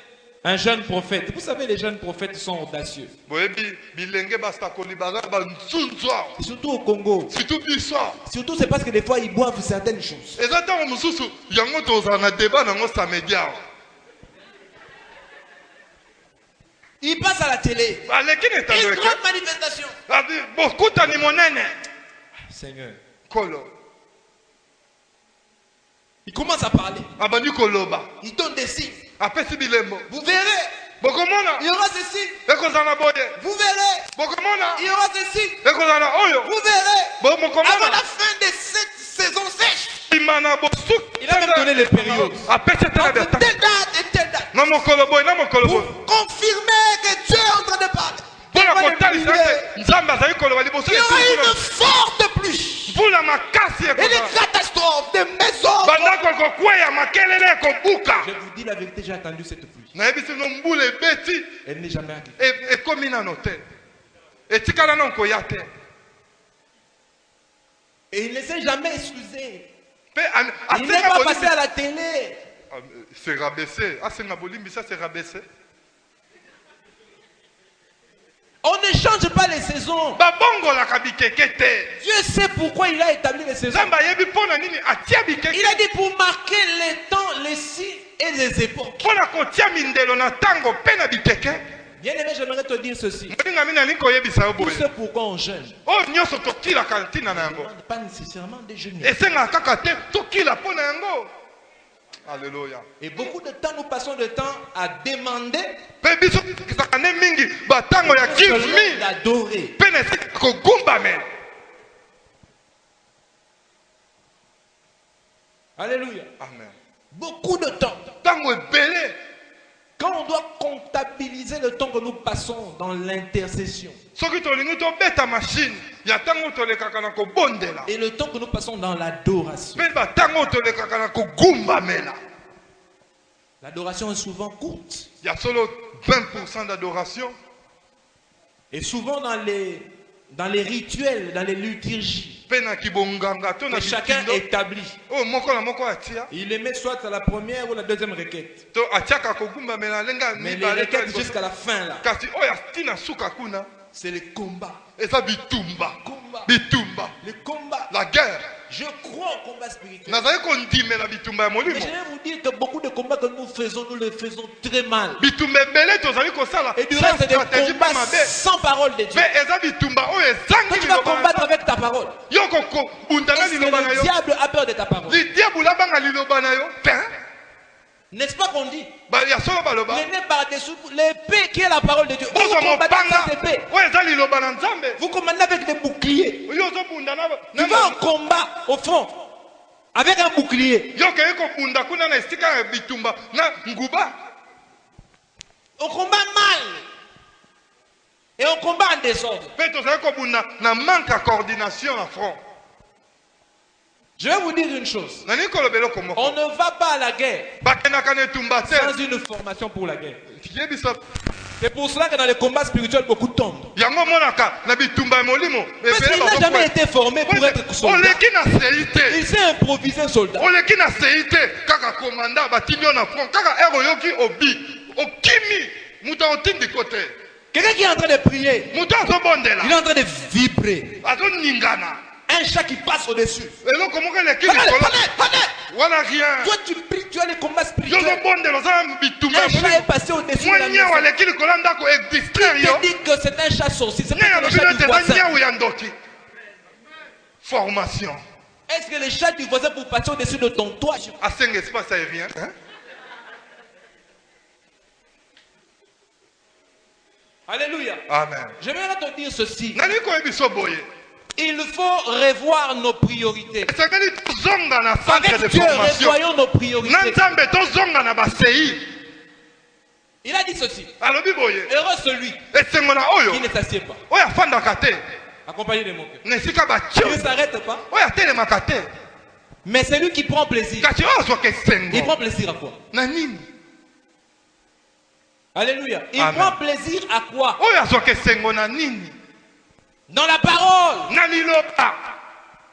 un jeune prophète. Vous savez, les jeunes prophètes sont audacieux.
boyebi bilenge basakoli baza banzunzu awa
Et surtout au Congo.
surtout biso awa.
Surtout, c'est parce que des fois, ils boivent certaines choses.
eza ntango mosusu yango tozala na deba nango samedi awa
Ils passent à la télé.
aleki na
Une
etando eke
grande manifestation.
bokutani monene
Seigneur.
kolo
Ils commencent à parler.
abandi koloba
Ils donnent des signes.
apesi bilembo
Vous verrez,
bokomona
il y aura ceci.
ekozala na boye
Vous verrez,
bokomona
il y aura ceci.
ekozala na oyo
Vous verrez, avant
bokomona
la fin de cette saison sèche.
nsima na bosuki
Il a même donné les périodes.
apesi ete na
Entre
beta
telle date et telle date.
na mokolo boye na mokolo boye
Pour confirmer que Dieu est en train de parler.
mpona
Devant les
kotalisa
milliers,
ete nzambe azali koloba liboso
il y aura une forte pluie.
mbula makasi
Et des
ekozala
catastrophes, des maisons.
bandako ekokweya makelele ekobuka.
Je vous dis la vérité, j'ai attendu cette pluie.
nayebisi no mbula ebeti
Elle n'est jamais arrivée.
ekomi nano te etikala nano koya te
Et il ne s'est jamais excusé.
mpe
Il n'est pas passé à la télé.
se rabaisse asenga bolimbisa se rabaisse
On ne change pas les saisons.
babongolaka bikeke te.
Dieu sait pourquoi il a établi les saisons.
nzambe ayebi mpona nini atia bikeke
Il a dit pour marquer les temps, les signes et les époques.
mpona kotia mindelo na ntango mpe na bikeke.
Bien aimé, j'aimerais te dire ceci.
molingami nani koyebisa yo
Tout
boye
ce pourquoi on jeûne.
oyo nyonso tokilaka ntina na
On
yango
ne demande pas nécessairement de jeûner.
esengaka kaka te tokila mpo na yango. Alléluia.
Et beaucoup de temps, nous passons de temps à demander
mpe Pe biso kisakane mingi batango ya give me.
D'adorer.
Pene ko gumba me.
Alléluia.
Amen.
Beaucoup de temps.
Tango ebele.
Quand on doit comptabiliser le temps que nous passons dans l'intercession
Soki tolingi tobeta machine ya tango tolekaka na kobondela.
et le temps que nous passons dans l'adoration,
Pe batango tolekaka na kogumba mela.
l'adoration est souvent courte.
Il y a solo 20% d'adoration.
Et souvent dans les rituels, dans les liturgies,
Pena kibonganga to na
que chacun
bitindo.
établit.
Oh moko na moko atia.
Il les met soit à la première ou la deuxième requête.
To atiaka kogumba mela lenga
Mais
ni
les
ba
requêtes jusqu'à la fin là,
kasi oya stina suka kuna.
c'est les combats.
Eza bitumba.
Combats.
Bitumba.
Les combats.
La guerre.
Je crois au combat spirituel.
Nazali kondimela bitumba ya
Mais
molimo.
je vais vous dire que beaucoup de combats que nous les faisons très mal.
Bitumba ebele tozali kosala.
Et du
sans
reste, c'est des
stratégie
combats
pa mabe.
sans parole de Dieu.
Mais eza bitumba oyo
Toi,
ezangi
tu vas
liloba na
combattre
yo.
avec ta parole.
Yo koko bundana
Est-ce que
liloba na
le
yo.
diable a peur de ta parole?
Lidiabu labanga liloba na yo.
N'est-ce pas qu'on dit?
Ba ya solo baloba.
Prenez par-dessous l'épée qui est la parole de Dieu. Vous
Bozo
combattez
mopanga.
cette épée.
Oyo eza liloba na Nzambe.
Vous commandez avec des boucliers.
Yo zo bundana.
Tu vas en combat au front avec un bouclier.
Yo keye ko bunda kuna na estika ya bitumba na nguba.
On combat mal. Et on combat en désordre.
Pe tozali ko bunda na manque à coordination à front.
Je vais vous dire une chose.
Nani kolobelo ko moko.
On ne va pas à la guerre
Bakendaka na etumba te.
sans une formation pour la guerre.
Yebisa.
C'est pour cela que dans les combats spirituels, beaucoup tombent.
Yango monaka na bitumba ya molimo.
Parce qu'il n'a jamais été formé pour être soldat.
Oleki na seite.
Il s'est improvisé soldat.
Oleki na seite kaka commandant batimi na front kaka ero yoki obi. Okimi muta otindi côté.
Quelqu'un qui est en train de prier,
Muta azobondela.
il est en train de vibrer.
Azoningana.
Un chat qui passe au-dessus.
Elo komoko leki
Regardez,
likolo.
regardez.
Wala rien.
Toi, tu pries, tu as les combats
Yo
spirituels.
zobondela za bitumba ya
Un chat est
molimo.
passé au-dessus de la
Mwanya
maison.
waleki likolo ndako distraire
Il
yo.
te dit que c'est un chat sorcier. C'est
Nyaya
pas le
lobilo
chat du
te za
voisin.
nyau ya ndoki. Formation.
Est-ce que le chat du voisin pour passer au-dessus de ton toit?
Aseng espace aérien. Hein?
Alléluia.
Amen.
J'aimerais te dire ceci.
Nani koyebi so boye.
Il faut revoir nos priorités.
Esengeli tozonga na centre
Avec
de
Dieu,
formation.
revoyons nos
Na
priorités.
Nzambe tozonga na basei.
Il a dit ceci.
Alobi boye.
Heureux celui
Esengo na oyo.
qui ne s'assied pas,
Oyo afandaka te.
accompagné de mon cœur.
Na esika
Qui
batio.
ne s'arrête pas,
Oyo atelemaka te.
mais c'est lui qui prend plaisir.
Kasi oyo azwaka
Il
esengo.
prend plaisir à quoi?
Na nini?
Alléluia. Il
Amen.
prend plaisir à quoi?
Oyo azwaka esengo na nini?
Dans la parole.
Na liloba.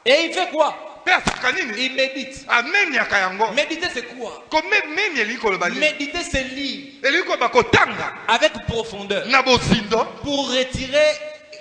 Et il fait quoi?
Pe asaka nini?
Il médite.
Amemiaka yango.
Méditer, c'est quoi?
Komemi elingi koloba nini?
Méditer, c'est lire
Elingi koloba kotanga.
avec profondeur
Na bozindo.
pour retirer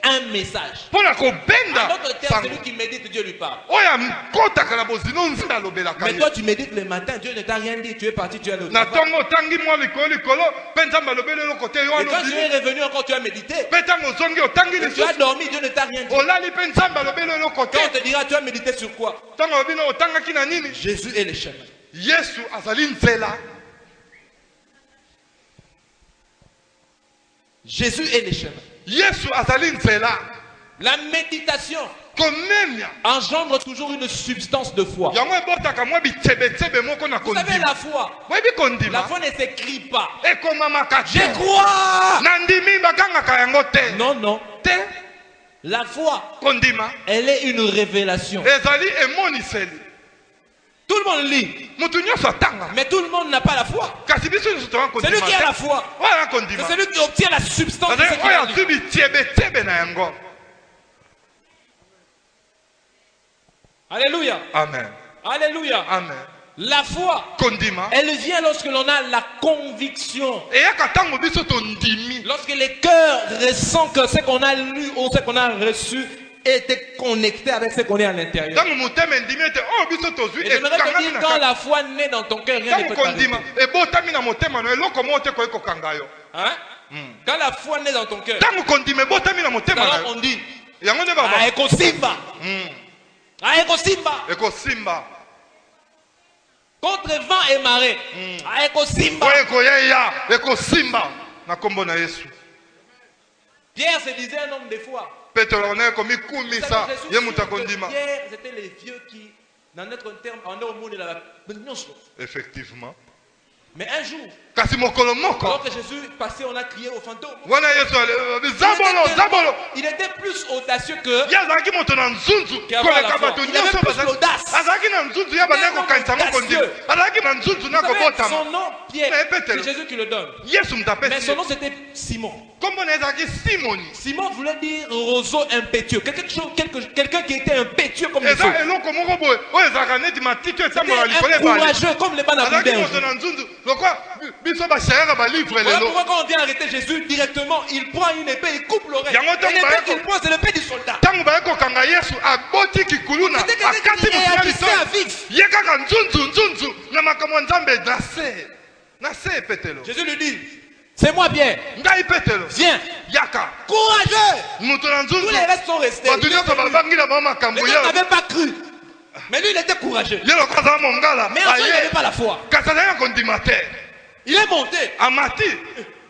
un message.
Mpona
En
kobenda.
d'autres termes,
sango.
celui qui médite, Dieu lui parle.
Oyo akotaka na bozindo nzambe alobelaka
Mais
ye.
toi, tu médites le matin, Dieu ne t'a rien dit, tu es parti, tu es allé au
Na
travail.
ntongo otangi mwa likolo mpe nzambe alobeli eloko te yo
Et quand
alobi
tu es revenu encore, tu as médité.
mpe ntango ozongi otangi
Et tu as
lisusu
dormi, Dieu ne t'a rien dit.
olali mpe nzambe alobeli eloko te
Quand on te dira, tu as médité sur quoi?
ntango alobi na otangaki na nini
Jésus est le chemin.
yesu azali nzela
Jésus est le chemin.
yesu azali nzela
La méditation
komemia
engendre toujours une substance de foi.
yango ebotaka mwa bitebetebe moko na
Vous savez,
kondima
la foi,
boyebi
la
kondima
foi ne s'écrit pas.
ekomamaka
Je
te
crois.
na ndimi bakangaka yango te
Non, non.
te
La foi,
kondima
elle est une révélation.
ezali emoniseli
Tout le monde lit,
motu nyonso atanga
mais tout le monde n'a pas la foi.
kasi biso nyonso toka
Celui
kondima
qui a
te
la foi,
oyo kondima
c'est celui qui obtient la substance de ce
azali
qu'il
oyo
a lu.
azwi bitebetebe na yango
Alléluia.
amen
Alléluia.
amen
La foi,
kondima
elle vient lorsque l'on a la conviction.
eyaka ntango biso tondimi
Lorsque le cœur ressent que ce qu'on a lu ou ce qu'on a reçu était connecté avec ce qu'on est à l'intérieur.
ntango motema endimi ete oyo biso tozwi
Et j'aimerais te
ekangami
dire,
na
quand
kati
la foi naît dans ton cœur, rien ne
ntango
peut
kondima
t'arrêter.
ebotami na motema no eloko moko te koyi kokanga yo
Hein? Quand la foi naît dans ton cœur,
ntango kondima ebotami na motema na
alors
yo
on dit,
yango nde baba
Aeko Simba, Aeko Simba,
ekosimba
contre vent et marée, Aeko Simba.
oyo ekoyeya ekosimba Na kombo na Yesu.
Pierre se disait un homme de foi.
Petro on a komi kumisa ye mutakondima.
Pierre, c'était les vieux qui, dans notre terme, en leur monde,
Effectivement.
mais un jour,
alors
que Jésus passait, on a crié au fantôme. Il était plus audacieux que. Il avait plus l'audace. Son nom, Pierre, c'est Jésus qui le donne. Mais son nom c'était Simon. Simon voulait dire roseau impétueux. Quelqu'un qui était impétueux comme les autres. C'était courageux comme les banaboudes. Voilà pourquoi quand on vient arrêter Jésus directement, il prend une épée, il coupe l'oreille. Et l'épée qu'il prend, c'est l'épée du soldat. C'était quelqu'un qui réagissait à vif. Jésus lui dit, c'est moi Pierre. Viens. Courageux. Tous les restes sont restés. Les gens n'avaient pas cru. Mais lui il était courageux. Mais en fait il n'avait pas la foi. Il est monté.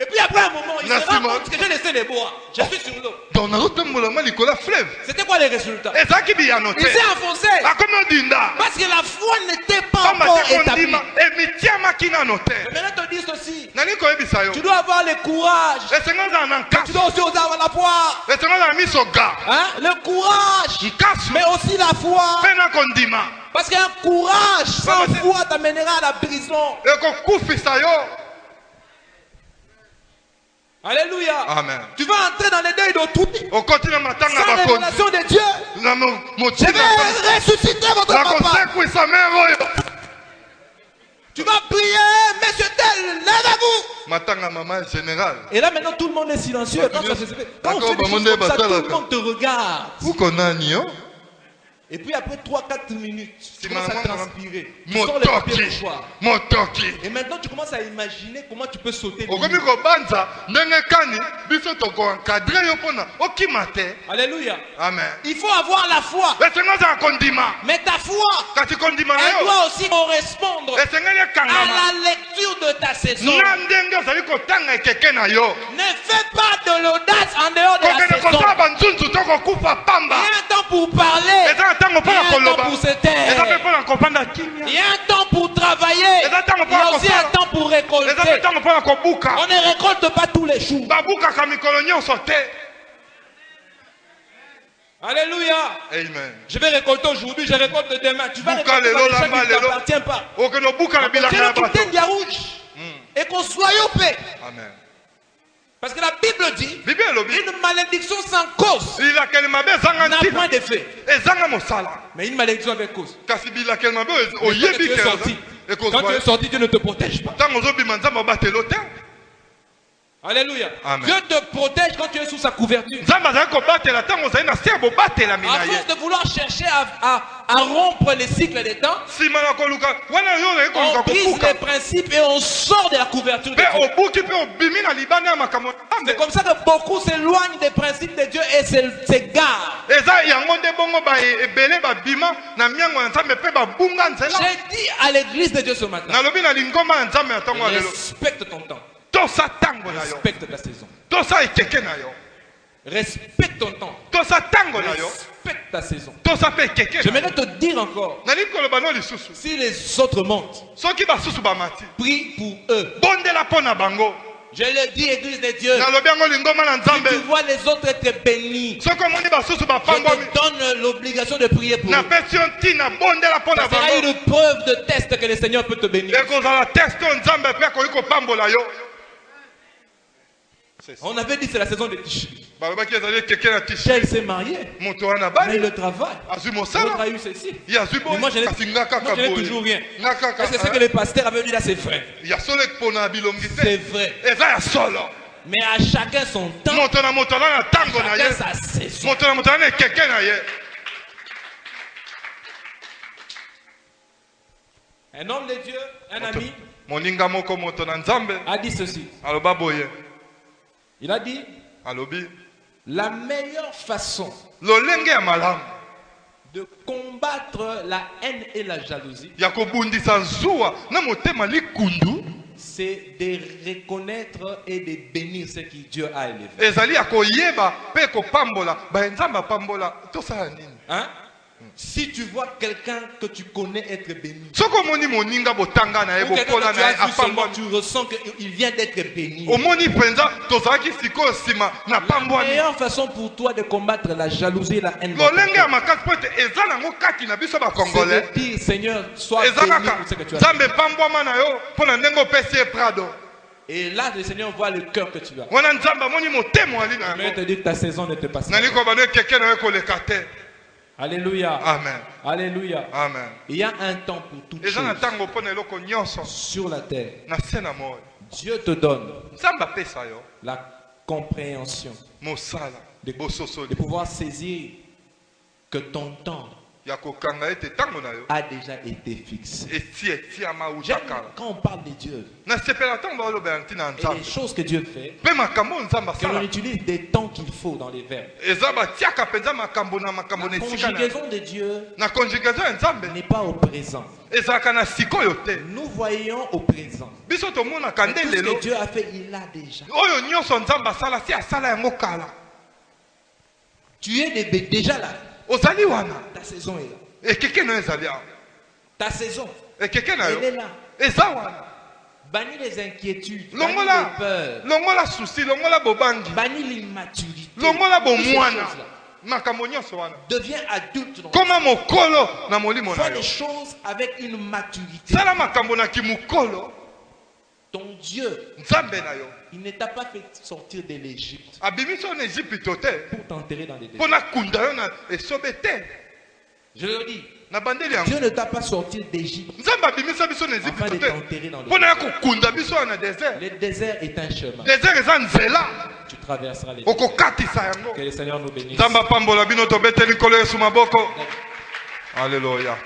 Et puis après un moment, il se rend compte que j'ai laissé les bois. Je suis sur l'eau. C'était quoi les résultats? Il s'est enfoncé. Parce que la foi n'était pas encore établie. Mais maintenant te dis ceci. Tu dois avoir le courage. Tu dois aussi avoir la foi. Hein? Le courage. Mais aussi la foi. Parce qu'un courage sans foi t'amènera à la prison. Alléluia.
Amen.
Tu vas entrer dans les deuils d'autrui. Sans révélation de Dieu. Je vais ressusciter votre papa. Tu vas prier, monsieur tel, lève-vous. Et là maintenant tout le monde est silencieux. Quand ça se fait, quand on fait des choses comme ça, tout le monde te regarde. Et puis après 3-4 minutes, tu commences à transpirer. Tu sors les papiers mouchoirs. Et maintenant tu commences à imaginer comment tu peux sauter. Alléluia.
Amen.
Il faut avoir la foi. Mais ta foi, elle doit aussi correspondre à la lecture de ta saison. Ne fais pas de l'audace en dehors de la saison. Il y a un temps pour parler. Il y a un temps pour se taire. Il y a un temps pour travailler. Il y a aussi un temps pour récolter. On ne récolte pas tous les jours. Alléluia.
Amen.
Je vais récolter aujourd'hui, je récolte demain. Tu vas récolter dans les gens qui ne t'appartiennent pas. Rouge. Et qu'on soit au paix.
Amen.
Parce que la Bible dit une malédiction sans cause n'a point d'effet. Mais une malédiction avec cause. Quand tu es sorti, Dieu ne te protège pas. Alléluia.
Amen.
Dieu te protège quand tu es sous sa couverture. À force de vouloir chercher à rompre les cycles des temps, on brise les principes et on sort de la couverture de Dieu. C'est comme ça que beaucoup s'éloignent des principes de Dieu et s'égarent. J'ai dit à l'église de Dieu ce matin, respecte ton temps. Respecte ta saison. Respecte ton temps. Respecte ta saison. J'aimerais te dire encore, si les autres montent, prie pour eux. Je le dis, église de Dieu. Si tu vois les autres être bénis, je te donne l'obligation de prier pour eux. Ça sera une preuve de test que le Seigneur peut te bénir. On avait dit c'est la saison de Tichri. Elle s'est mariée. Mais le travail. L'autre a eu ceci. Mais moi je n'ai toujours rien. Est-ce que c'est que les pasteurs avaient dit là c'est vrai? C'est vrai. Mais à chacun son temps. Chacun sa saison. Un homme de Dieu, un ami, a dit ceci. Il a dit, la meilleure façon de combattre la haine et la jalousie, c'est de reconnaître et de bénir ce que Dieu a élevé.
ezali ya koyeba pe kopambola ba nzamba pambola tosala nini.
Hein? Si tu vois quelqu'un que tu connais être béni,
soko moni moninga botanga na ye
ou quelqu'un
bokola
que tu
na
as
ye
vu seulement,
apambwami
tu ressens qu'il vient d'être béni.
omoni mpenza tozalaki sikoyo nsima na
La
pambwami
meilleure façon pour toi de combattre la jalousie et la haine,
lolenge ya makasi po ete eza nango kati na biso
c'est
bakongolais
de dire, Seigneur, sois
eza
béni
kaka
pour ce que tu as
nzambe
fait.
epambwama na yo mpo na ndenge opesi ye prado
Et là, le Seigneur voit le cœur que tu as.
wana nzambe amoni motema ali na
Je vais te
yango
dire que ta saison ne te passe pas.
nali kobano ekeke na yo koleka te.
Alléluia.
Amen.
Alléluia.
Amen.
Il y a un temps pour toutes
eza na
choses
ntango mpo na eloko nyonso
sur la terre.
na se na moyo
Dieu te donne
nzambe apesa yo
la compréhension
mosala
de
bososoli
pouvoir saisir que ton temps
ya kokanga ete ntango na yo
a déjà été fixé.
etiama
J'aime
uta kala
quand on parle de Dieu
nasepela ntango baolobela ntina
et
nzambe
les choses que Dieu fait,
mpe makambo oyo nzambe
que l'on
asala
utilise des temps qu'il faut dans les verbes.
eza batiaka mpenza makambo na makambo na
La
esika na
conjugaison de Dieu
na conjugation ya nzambe
n'est pas au présent.
ezalaka na sikoyo te
Nous voyons au présent.
biso tomonaka
Mais
nde
tout ce
lelo
que Dieu a fait, il l'a déjà.
oyo nyonso nzambe asala si asala yango kala
Tu es déjà là.
ozali wana
Ta saison est là.
ekeke na yo ezali awa
Ta saison,
ekeke na yo
elle est là.
eza wana
Bannis les inquiétudes, bannis
longola
les peurs,
longola susi longola bobangi
bannis l'immaturité.
longola
Toutes ces
bomwana
choses-là.
makambo nyonso wana
Deviens adulte dans
koma mokolo na molimo na
Fais
yo
les choses avec une maturité.
sala makambo na kimokolo
Ton Dieu,
nzambe na yo
il ne t'a pas fait sortir de l'Égypte
abimisi yo na Ejipito te
pour t'enterrer dans des
mpo
déserts.
na kunda yo na esobe te
Je le dis,
na bandeli yango
Dieu ne t'a pas sorti d'Égypte
nzambe abimisa biso na
afin
Ejipito
de
te
t'enterrer dans les
mpo na ya
déserts.
kokunda biso wana na désert
Le désert est un chemin.
désert eza nzela
Tu traverseras les déserts.
okokatisa yango
Que le Seigneur nous bénisse.
nzambe apambola bino tobeteli nkolo yesu maboko alleluya